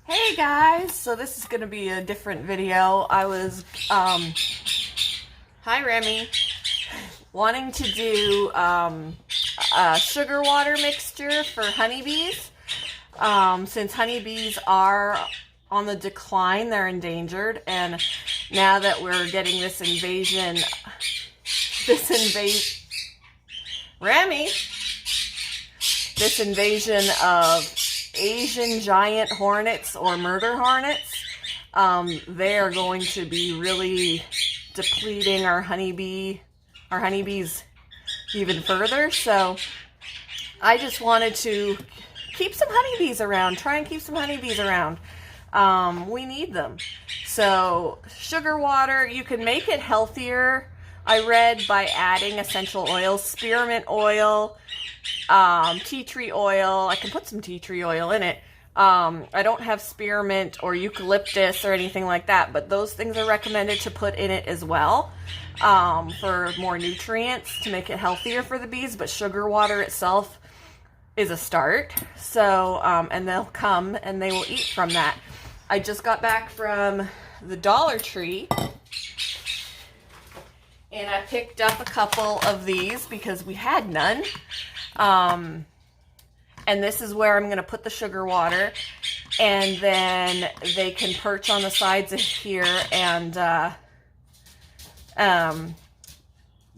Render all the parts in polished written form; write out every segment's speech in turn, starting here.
Hey guys, so this is going to be a different video. Hi Remy, wanting to do a sugar water mixture for honeybees. Since honeybees are on the decline, they're endangered, and now that we're getting Remy, this invasion of Asian giant hornets or murder hornets, they are going to be really depleting our honeybees even further. So I just wanted to keep some honeybees around, try and keep some honeybees around. We need them. So sugar water, you can make it healthier, I read, by adding essential oils, spearmint oil, tea tree oil. I can put some tea tree oil in it. I don't have spearmint or eucalyptus or anything like that, but those things are recommended to put in it as well, for more nutrients to make it healthier for the bees. But sugar water itself is a start. So, and they'll come and they will eat from that. I just got back from the Dollar Tree and I picked up a couple of these because we had none. And this is where I'm going to put the sugar water, and then they can perch on the sides of here and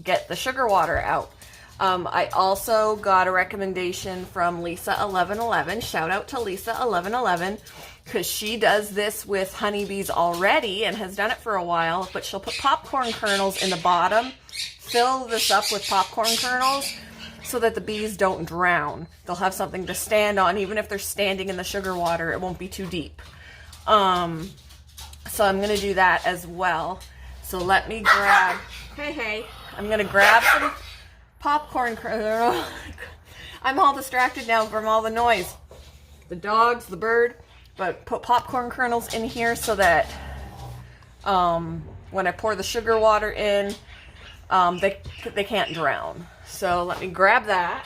get the sugar water out. I also got a recommendation from Lisa1111. Shout out to Lisa1111, because she does this with honeybees already and has done it for a while, but she'll put popcorn kernels in the bottom, fill this up with popcorn kernels, so that the bees don't drown. They'll have something to stand on. Even if they're standing in the sugar water, it won't be too deep. So I'm going to do that as well. So let me grab... Hey. I'm going to grab some popcorn kernels. I'm all distracted now from all the noise. The dogs, the bird. But put popcorn kernels in here so that when I pour the sugar water in, they can't drown. So let me grab that.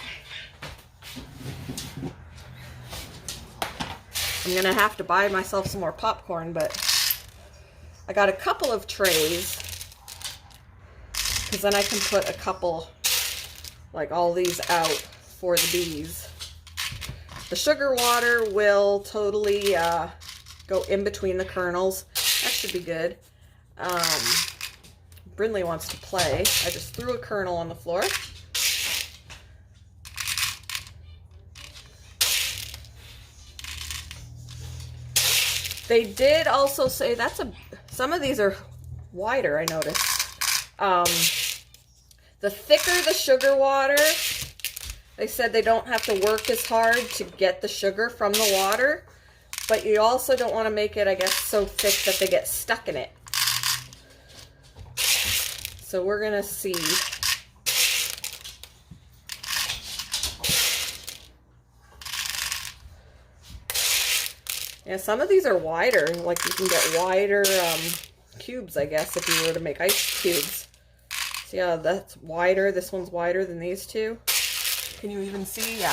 I'm going to have to buy myself some more popcorn, but I got a couple of trays, because then I can put a couple, like all these out for the bees. The sugar water will totally go in between the kernels. That should be good. Brindley wants to play. I just threw a kernel on the floor. They did also say some of these are wider, I noticed. The thicker the sugar water, they said they don't have to work as hard to get the sugar from the water, but you also don't want to make it, I guess, so thick that they get stuck in it. So we're going to see. Yeah, some of these are wider. Like, you can get wider cubes, I guess, if you were to make ice cubes. So yeah, that's wider. This one's wider than these two. Can you even see? Yeah.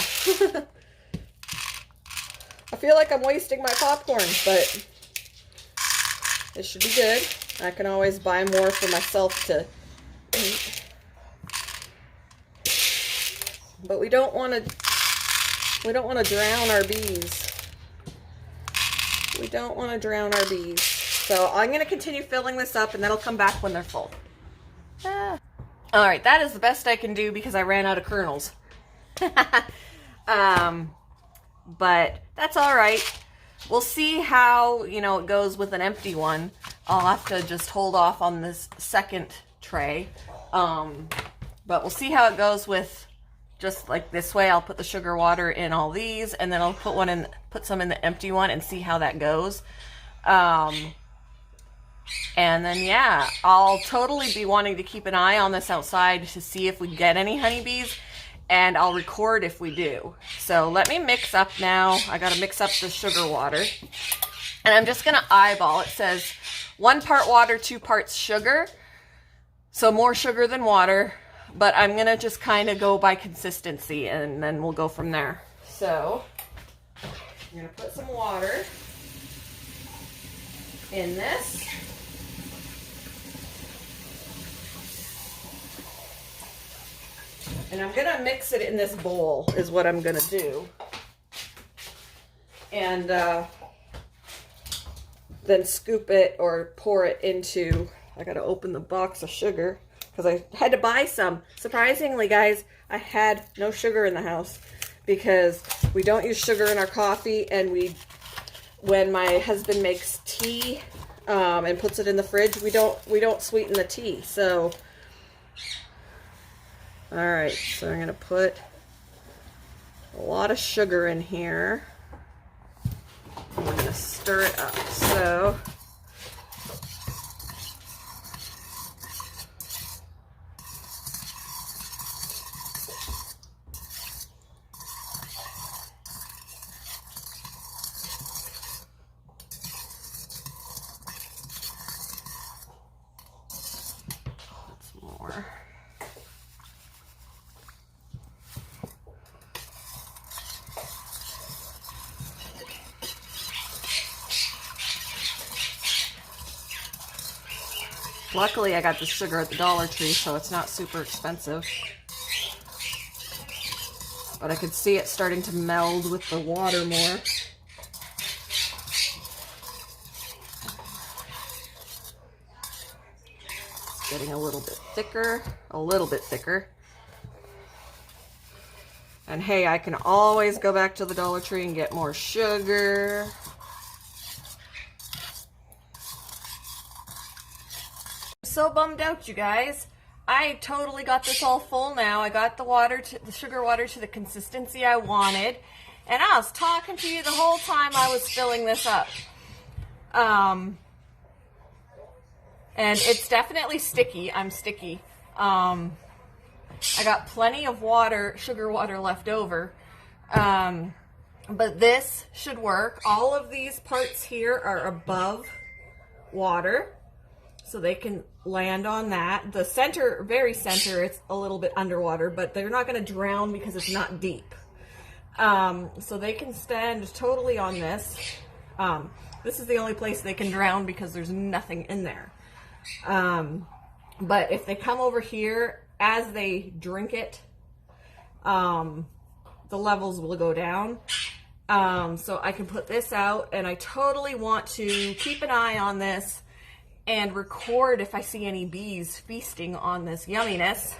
I feel like I'm wasting my popcorn, but it should be good. I can always buy more for myself to eat. But we don't want to drown our bees. We don't want to drown our bees. So I'm going to continue filling this up, and then I'll come back when they're full. Alright, that is the best I can do because I ran out of kernels. But that's alright. We'll see how, it goes with an empty one. I'll have to just hold off on this second tray. But we'll see how it goes with just like this way. I'll put the sugar water in all these, and then I'll put some in the empty one and see how that goes. And then, yeah, I'll totally be wanting to keep an eye on this outside to see if we get any honeybees, and I'll record if we do. So let me mix up now. I got to mix up the sugar water, and I'm just going to eyeball. It says 1 part water, 2 parts sugar. So more sugar than water. But I'm going to just kind of go by consistency, and then we'll go from there. So I'm going to put some water. in this. And I'm gonna mix it in this bowl is what I'm gonna do. And then scoop it or pour it into, I gotta open the box of sugar because I had to buy some. Surprisingly, guys, I had no sugar in the house because we don't use sugar in our coffee, and when my husband makes tea and puts it in the fridge, we don't sweeten the tea. So, all right, so I'm gonna put a lot of sugar in here. I'm gonna stir it up. So, more. Luckily, I got the sugar at the Dollar Tree, so it's not super expensive. But I could see it starting to meld with the water more. It's getting a little bit thicker, And hey, I can always go back to the Dollar Tree and get more sugar. So bummed out, you guys. I totally got this all full now. I got the sugar water to the consistency I wanted, and I was talking to you the whole time I was filling this up. And it's definitely sticky. I'm sticky. I got plenty of sugar water left over. But this should work. All of these parts here are above water, so they can land on that. The center, very center, it's a little bit underwater, but they're not going to drown because it's not deep. So they can stand totally on this. This is the only place they can drown because there's nothing in there. But if they come over here, as they drink it, the levels will go down. So I can put this out, and I totally want to keep an eye on this and record if I see any bees feasting on this yumminess.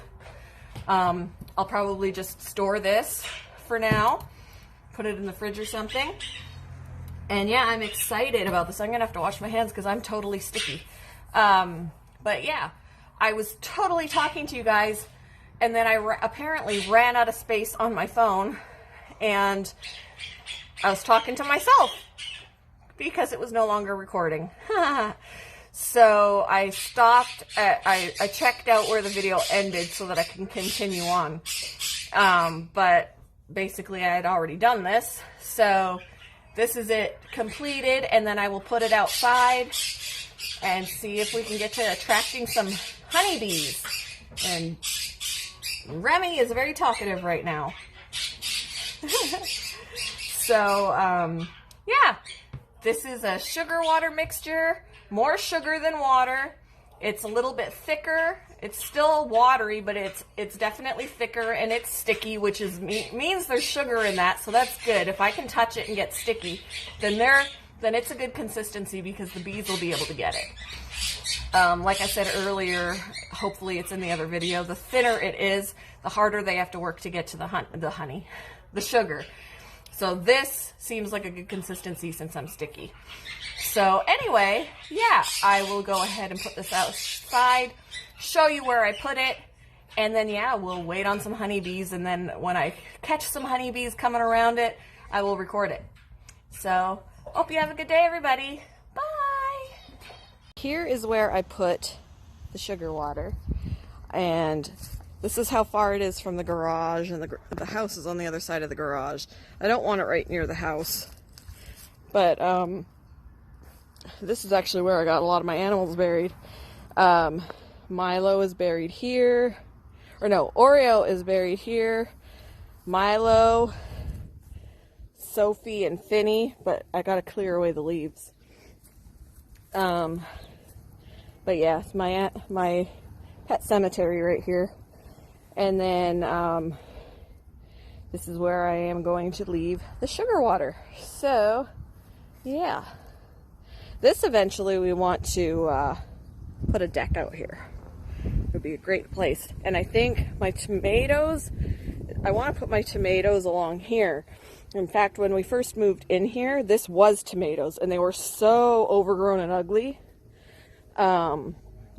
I'll probably just store this for now, put it in the fridge or something. And yeah, I'm excited about this. I'm gonna have to wash my hands because I'm totally sticky. But yeah, I was totally talking to you guys, and then I apparently ran out of space on my phone, and I was talking to myself because it was no longer recording. So I stopped, I checked out where the video ended so that I can continue on. But basically I had already done this. So this is it completed, and then I will put it outside and see if we can get to attracting some honeybees. And Remy is very talkative right now. So, yeah, this is a sugar water mixture. More sugar than water. It's a little bit thicker. It's still watery, but it's definitely thicker, and it's sticky, which means there's sugar in that, so that's good. If I can touch it and get sticky, then it's a good consistency because the bees will be able to get it. Like I said earlier, hopefully it's in the other video, the thinner it is, the harder they have to work to get to the sugar. So this seems like a good consistency since I'm sticky. So anyway, yeah, I will go ahead and put this outside, show you where I put it, and then yeah, we'll wait on some honeybees, and then when I catch some honeybees coming around it, I will record it. So, hope you have a good day, everybody. Bye! Here is where I put the sugar water, and this is how far it is from the garage, and the house is on the other side of the garage. I don't want it right near the house, but this is actually where I got a lot of my animals buried. Milo is buried here, or no, Oreo is buried here. Milo, Sophie, and Finny, but I gotta clear away the leaves. But yeah, it's my pet cemetery right here. And then this is where I am going to leave the sugar water. So yeah, this eventually we want to put a deck out here. It would be a great place. And I think my tomatoes, I want to put my tomatoes along here. In fact, when we first moved in here, this was tomatoes, and they were so overgrown and ugly. And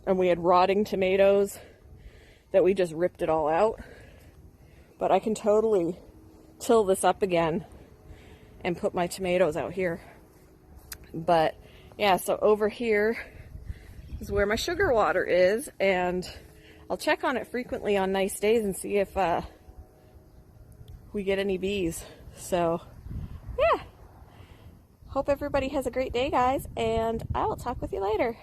we had rotting tomatoes that we just ripped it all out. But I can totally till this up again and put my tomatoes out here. But yeah, so over here is where my sugar water is, and I'll check on it frequently on nice days and see if we get any bees. So yeah, hope everybody has a great day, guys, and I will talk with you later.